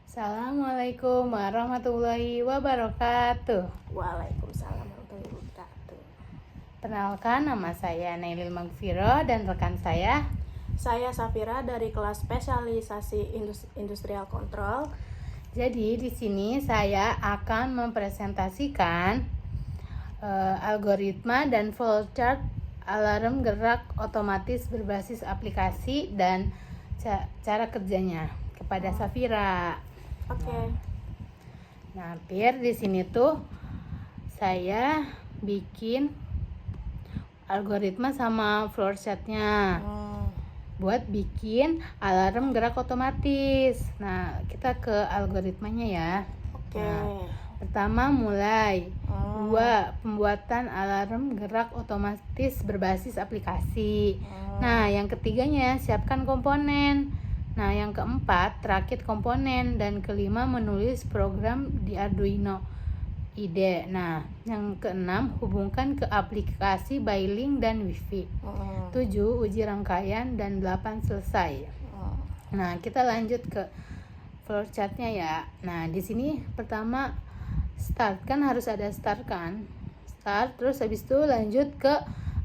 Assalamualaikum warahmatullahi wabarakatuh. Waalaikumsalam warahmatullahi wabarakatuh. Perkenalkan, nama saya Nailil Magfiro dan rekan saya. Saya Safira dari kelas spesialisasi Industrial Control. Jadi di sini saya akan mempresentasikan algoritma dan flowchart alarm gerak otomatis berbasis aplikasi dan cara kerjanya kepada Safira. Oke. Nah, Pir, di sini tuh saya bikin algoritma sama flowchartnya buat bikin alarm gerak otomatis. Nah, kita ke algoritmanya ya. Oke. Nah, pertama mulai. 2. Pembuatan alarm gerak otomatis berbasis aplikasi. Nah, yang ketiganya siapkan komponen. Nah, yang keempat rakit komponen dan kelima menulis program di Arduino IDE. Nah, yang keenam hubungkan ke aplikasi by link dan Wi-Fi. 7. Uji rangkaian dan 8 selesai. Nah, kita lanjut ke flowchartnya ya. Nah, di sini pertama start, kan harus ada start kan. Start, terus habis itu lanjut ke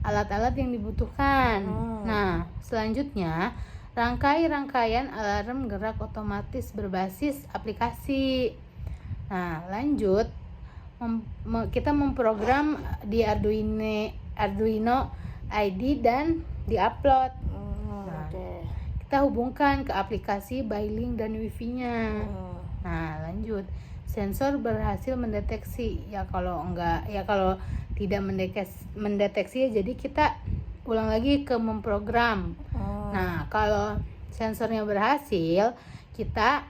alat-alat yang dibutuhkan. Nah, selanjutnya rangkaian alarm gerak otomatis berbasis aplikasi. Nah, lanjut kita memprogram di Arduino ID dan diupload. Nah, kita hubungkan ke aplikasi by link dan Wi-Fi-nya. Nah, lanjut sensor berhasil mendeteksi. Kalau tidak mendeteksi jadi kita ulang lagi ke memprogram. Nah, kalau sensornya berhasil, kita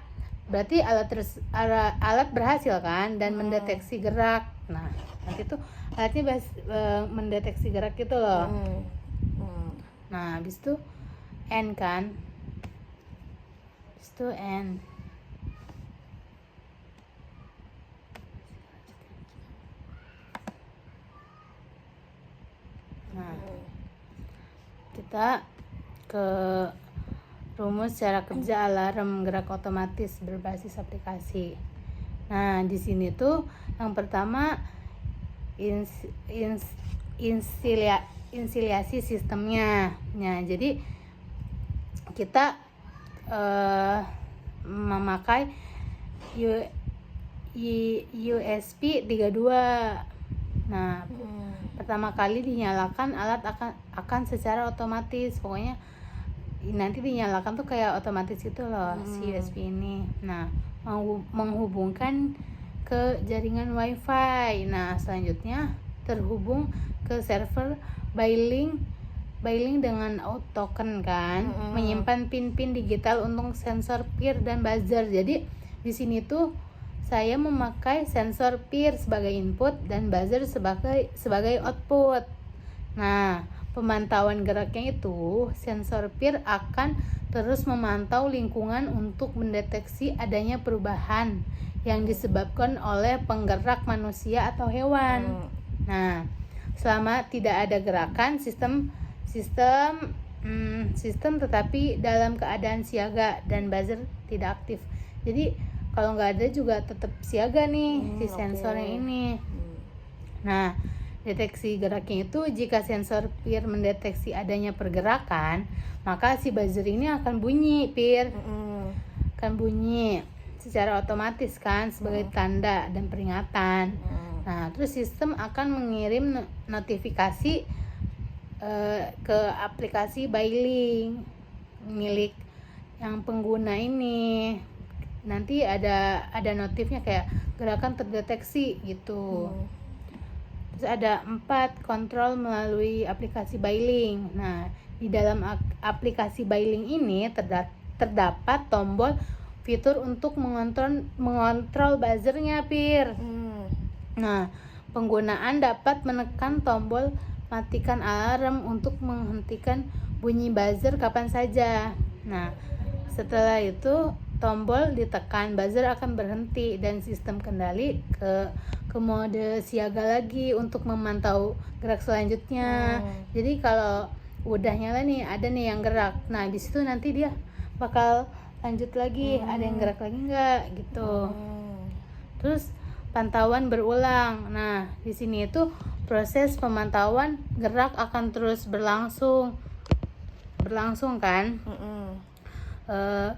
berarti alat berhasil kan dan mendeteksi gerak. Nah, nanti tuh alatnya mendeteksi gerak gitu loh. Nah, habis itu end kan. Habis itu end. Nah, kita ke rumus cara kerja alarm gerak otomatis berbasis aplikasi. Nah, di sini tuh yang pertama instalasi sistemnya. Nah, jadi kita memakai USB 32. Nah, pertama kali dinyalakan alat akan secara otomatis. Pokoknya nanti dinyalakan tuh kayak otomatis gitu loh si USB ini. Nah, menghubungkan ke jaringan WiFi. Nah, selanjutnya terhubung ke server by link dengan out token kan. Menyimpan pin-pin digital untuk sensor peer dan buzzer. Jadi di sini tuh saya memakai sensor peer sebagai input dan buzzer sebagai output. Nah, pemantauan geraknya itu sensor peer akan terus memantau lingkungan untuk mendeteksi adanya perubahan yang disebabkan oleh penggerak manusia atau hewan. Nah, selama tidak ada gerakan, sistem tetapi dalam keadaan siaga dan buzzer tidak aktif. Jadi kalau nggak ada juga tetap siaga nih si sensornya ini. Nah, deteksi geraknya itu jika sensor peer mendeteksi adanya pergerakan, maka si buzzer ini akan bunyi, Pir. Akan bunyi secara otomatis kan sebagai tanda dan peringatan. Nah, terus sistem akan mengirim notifikasi ke aplikasi by link milik yang pengguna ini. Nanti ada notifnya kayak gerakan terdeteksi gitu. Terus ada 4 kontrol melalui aplikasi by link. Nah, di dalam aplikasi by link ini terdapat tombol fitur untuk mengontrol buzzernya, Pir. Nah, penggunaan dapat menekan tombol matikan alarm untuk menghentikan bunyi buzzer kapan saja. Nah, setelah itu tombol ditekan, buzzer akan berhenti dan sistem kendali ke mode siaga lagi untuk memantau gerak selanjutnya. Jadi kalau udah nyala nih, ada nih yang gerak. Nah, di situ nanti dia bakal lanjut lagi, ada yang gerak lagi nggak gitu. Hmm. Terus pantauan berulang. Nah, di sini itu proses pemantauan gerak akan terus berlangsung kan. Eh,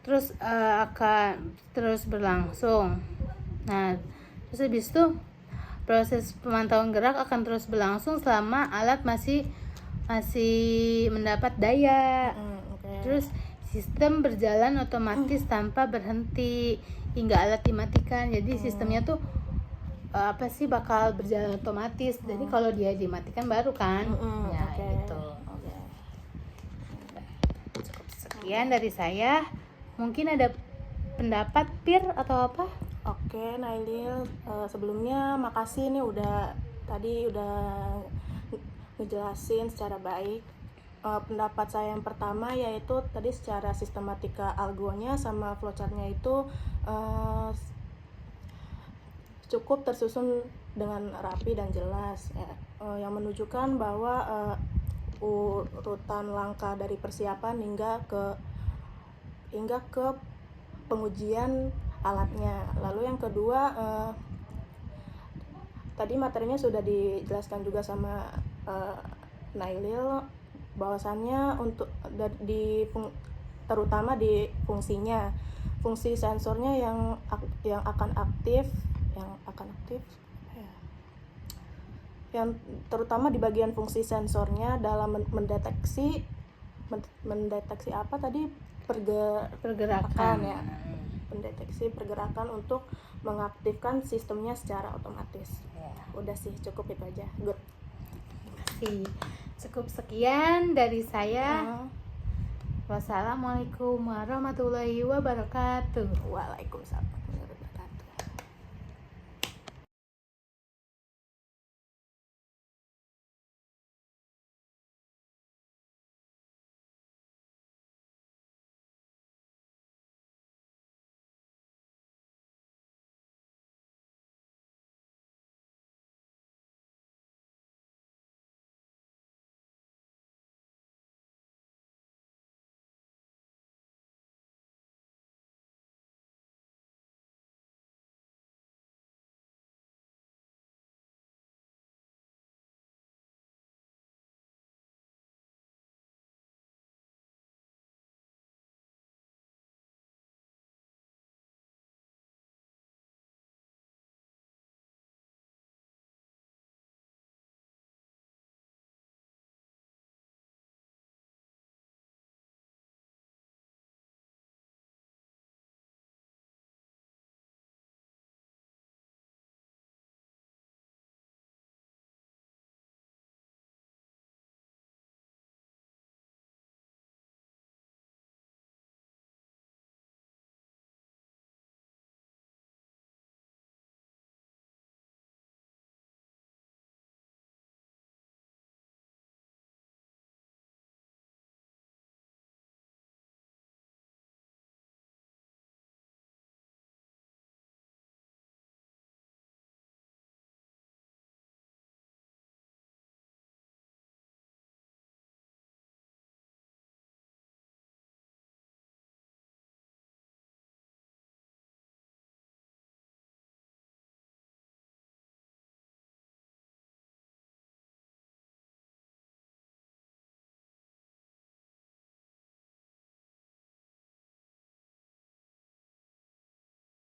terus akan terus berlangsung. Nah, terus habis itu proses pemantauan gerak akan terus berlangsung selama alat masih mendapat daya. Oke. Terus sistem berjalan otomatis tanpa berhenti hingga alat dimatikan. Jadi sistemnya tuh bakal berjalan otomatis. Jadi kalau dia dimatikan baru kan. Ya Oke. gitu. Oke. Cukup sekian dari saya. Mungkin ada pendapat Pir atau apa? Oke, Nailil, sebelumnya makasih nih tadi udah ngejelasin secara baik. Pendapat saya yang pertama yaitu tadi secara sistematika algonya sama flowchartnya itu cukup tersusun dengan rapi dan jelas ya, yang menunjukkan bahwa urutan langkah dari persiapan hingga ke pengujian alatnya. Lalu yang kedua, tadi materinya sudah dijelaskan juga sama Nailil, bahwasannya untuk terutama di fungsi sensornya yang akan aktif yang terutama di bagian fungsi sensornya dalam mendeteksi apa tadi pergerakan ya, mendeteksi pergerakan untuk mengaktifkan sistemnya secara otomatis. Udah sih, cukup itu aja. Good. Cukup sekian dari saya. Wassalamualaikum warahmatullahi wabarakatuh. Waalaikumsalam.